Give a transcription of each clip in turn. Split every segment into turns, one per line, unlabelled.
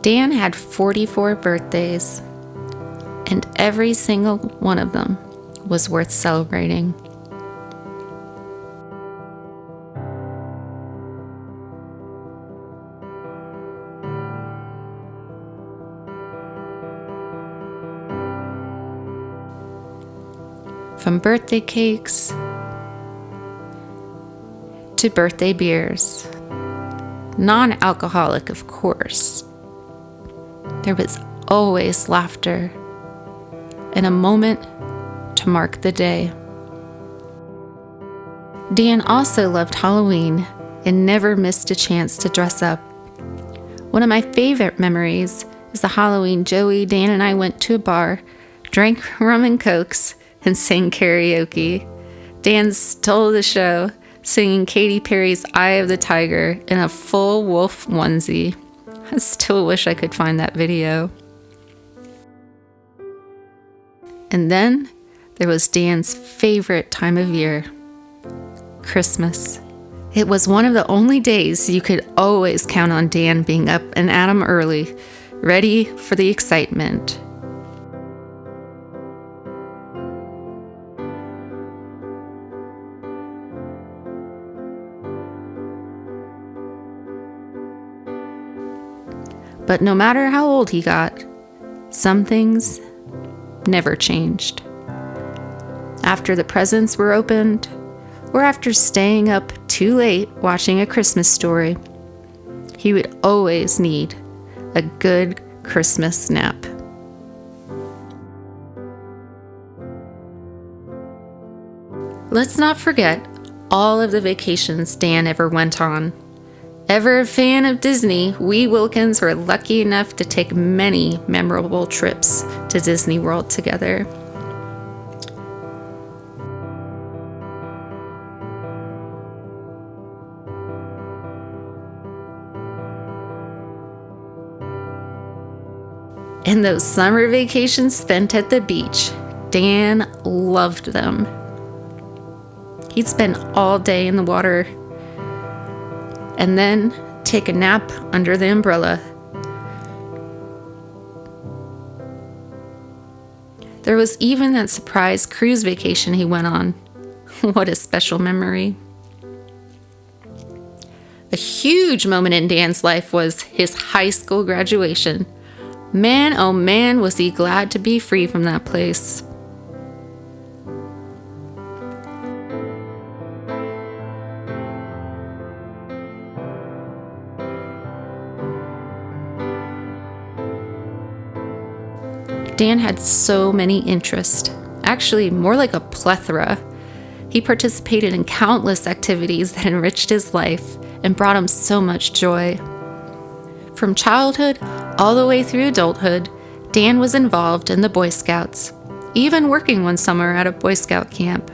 Dan had 44 birthdays, and every single one of them was worth celebrating. From birthday cakes to birthday beers, non-alcoholic, of course. There was always laughter and a moment to mark the day. Dan also loved Halloween and never missed a chance to dress up. One of my favorite memories is the Halloween Joey, Dan, and I went to a bar, drank rum and cokes, and sang karaoke. Dan stole the show, singing Katy Perry's Eye of the Tiger in a full wolf onesie. I still wish I could find that video. And then there was Dan's favorite time of year, Christmas. It was one of the only days you could always count on Dan being up and at 'em early, ready for the excitement. But no matter how old he got, some things never changed. After the presents were opened, or after staying up too late watching A Christmas Story, he would always need a good Christmas nap. Let's not forget all of the vacations Dan ever went on. Ever a fan of Disney, we Wilkens were lucky enough to take many memorable trips to Disney World together. And those summer vacations spent at the beach, Dan loved them. He'd spend all day in the water and then take a nap under the umbrella. There was even that surprise cruise vacation he went on. What a special memory. A huge moment in Dan's life was his high school graduation. Man, oh man, was he glad to be free from that place. Dan had so many interests, actually more like a plethora. He participated in countless activities that enriched his life and brought him so much joy. From childhood all the way through adulthood, Dan was involved in the Boy Scouts, even working one summer at a Boy Scout camp.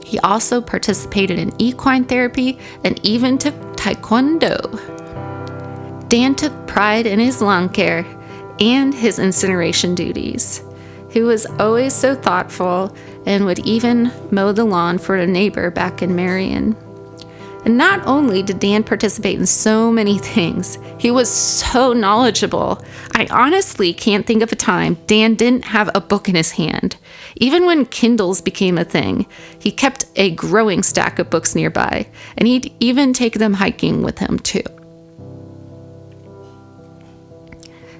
He also participated in equine therapy and even took Taekwondo. Dan took pride in his lawn care and his incineration duties. He was always so thoughtful and would even mow the lawn for a neighbor back in Marion. And not only did Dan participate in so many things, he was so knowledgeable. I honestly can't think of a time Dan didn't have a book in his hand. Even when Kindles became a thing, he kept a growing stack of books nearby, and he'd even take them hiking with him too.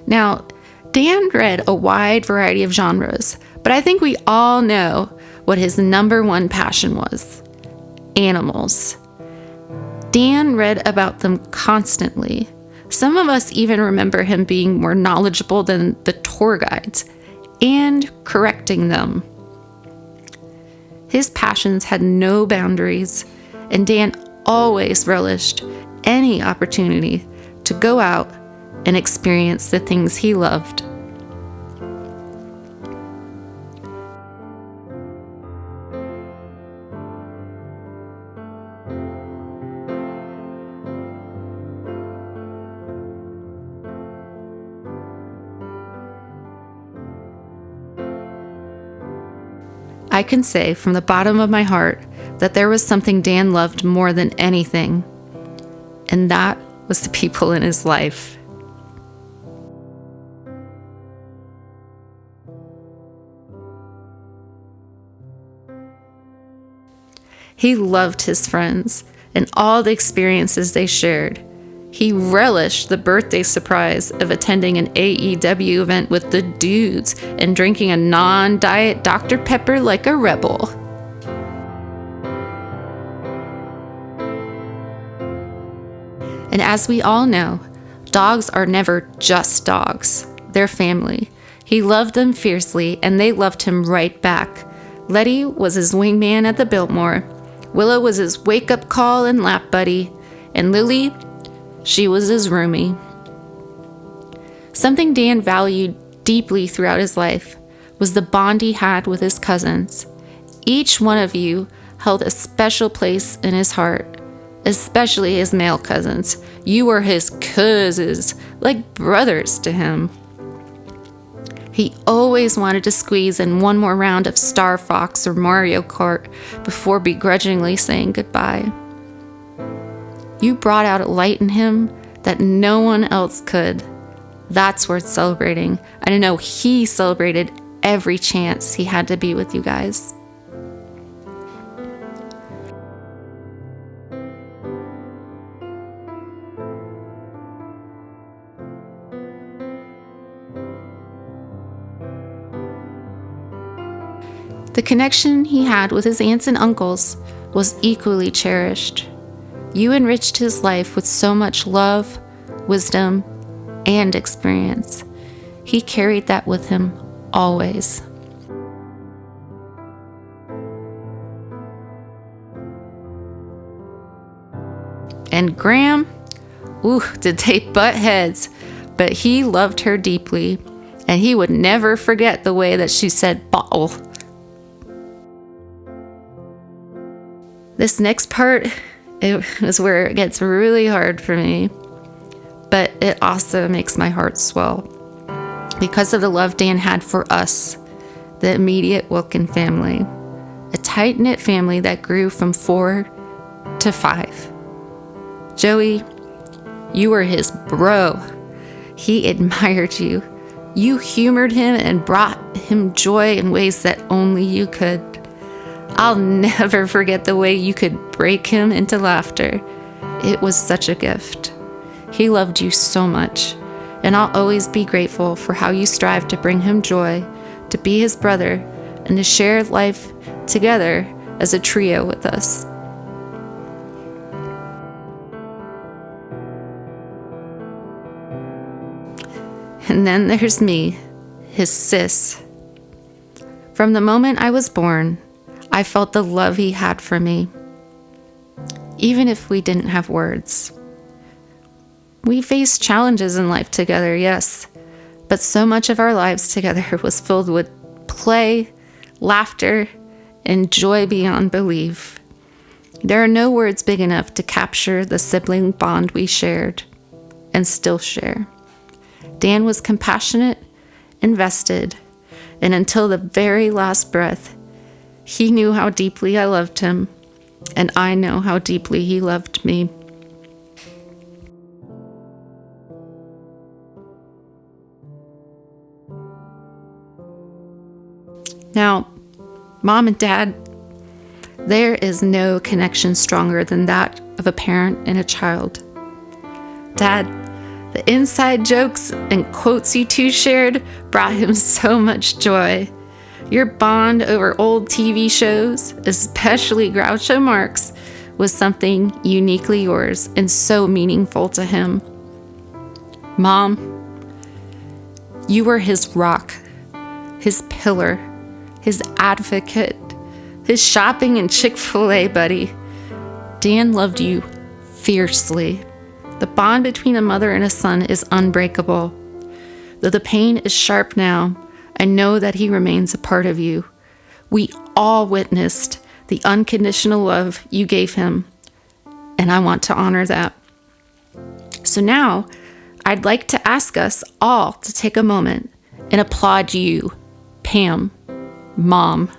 Now, Dan read a wide variety of genres, but I think we all know what his number one passion was: animals. Dan read about them constantly. Some of us even remember him being more knowledgeable than the tour guides and correcting them. His passions had no boundaries, and Dan always relished any opportunity to go out and experience the things he loved. I can say from the bottom of my heart that there was something Dan loved more than anything, and that was the people in his life. He loved his friends and all the experiences they shared. He relished the birthday surprise of attending an AEW event with the dudes and drinking a non-diet Dr. Pepper like a rebel. And as we all know, dogs are never just dogs. They're family. He loved them fiercely, and they loved him right back. Letty was his wingman at the Biltmore. Willow was his wake-up call and lap buddy. And Lily, she was his roomie. Something Dan valued deeply throughout his life was the bond he had with his cousins. Each one of you held a special place in his heart, especially his male cousins. You were his cousins, like brothers to him. He always wanted to squeeze in one more round of Star Fox or Mario Kart before begrudgingly saying goodbye. You brought out a light in him that no one else could. That's worth celebrating. And I know he celebrated every chance he had to be with you guys. The connection he had with his aunts and uncles was equally cherished. You enriched his life with so much love, wisdom, and experience. He carried that with him always. And Graham, did they butt heads, but he loved her deeply, and he would never forget the way that she said bottle. This next part, it is where it gets really hard for me, but it also makes my heart swell because of the love Dan had for us, the immediate Wilken family, a tight-knit family that grew from 4 to 5. Joey, you were his bro. He admired you. You humored him and brought him joy in ways that only you could. I'll never forget the way you could break him into laughter. It was such a gift. He loved you so much, and I'll always be grateful for how you strived to bring him joy, to be his brother, and to share life together as a trio with us. And then there's me, his sis. From the moment I was born, I felt the love he had for me, even if we didn't have words. We faced challenges in life together, yes, but so much of our lives together was filled with play, laughter, and joy beyond belief. There are no words big enough to capture the sibling bond we shared and still share. Dan was compassionate, invested, and until the very last breath, he knew how deeply I loved him, and I know how deeply he loved me. Now, Mom and Dad, there is no connection stronger than that of a parent and a child. Dad, the inside jokes and quotes you two shared brought him so much joy. Your bond over old TV shows, especially Groucho Marx, was something uniquely yours and so meaningful to him. Mom, you were his rock, his pillar, his advocate, his shopping and Chick-fil-A buddy. Dan loved you fiercely. The bond between a mother and a son is unbreakable. Though the pain is sharp now, I know that he remains a part of you. We all witnessed the unconditional love you gave him, and I want to honor that. So now, I'd like to ask us all to take a moment and applaud you, Pam, Mom.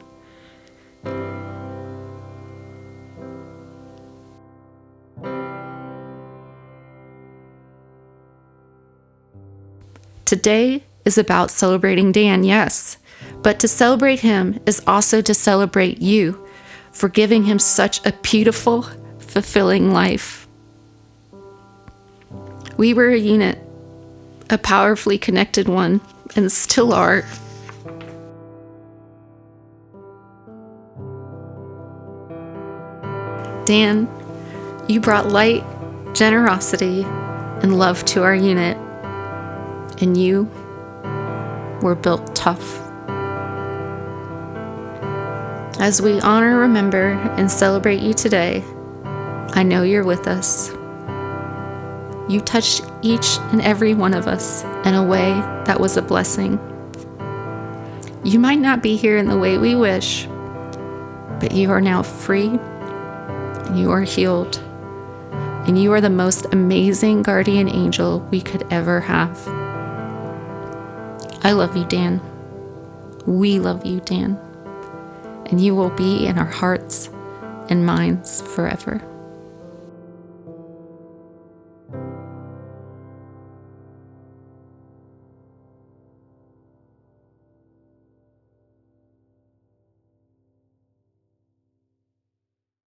Today is about celebrating Dan, yes, but to celebrate him is also to celebrate you, for giving him such a beautiful, fulfilling life. We were a unit, a powerfully connected one, and still are. Dan, you brought light, generosity, and love to our unit, and you were built tough. As we honor, remember, and celebrate you today, I know you're with us. You touched each and every one of us in a way that was a blessing. You might not be here in the way we wish, but you are now free, you are healed, and you are the most amazing guardian angel we could ever have. I love you, Dan. We love you, Dan. And you will be in our hearts and minds forever.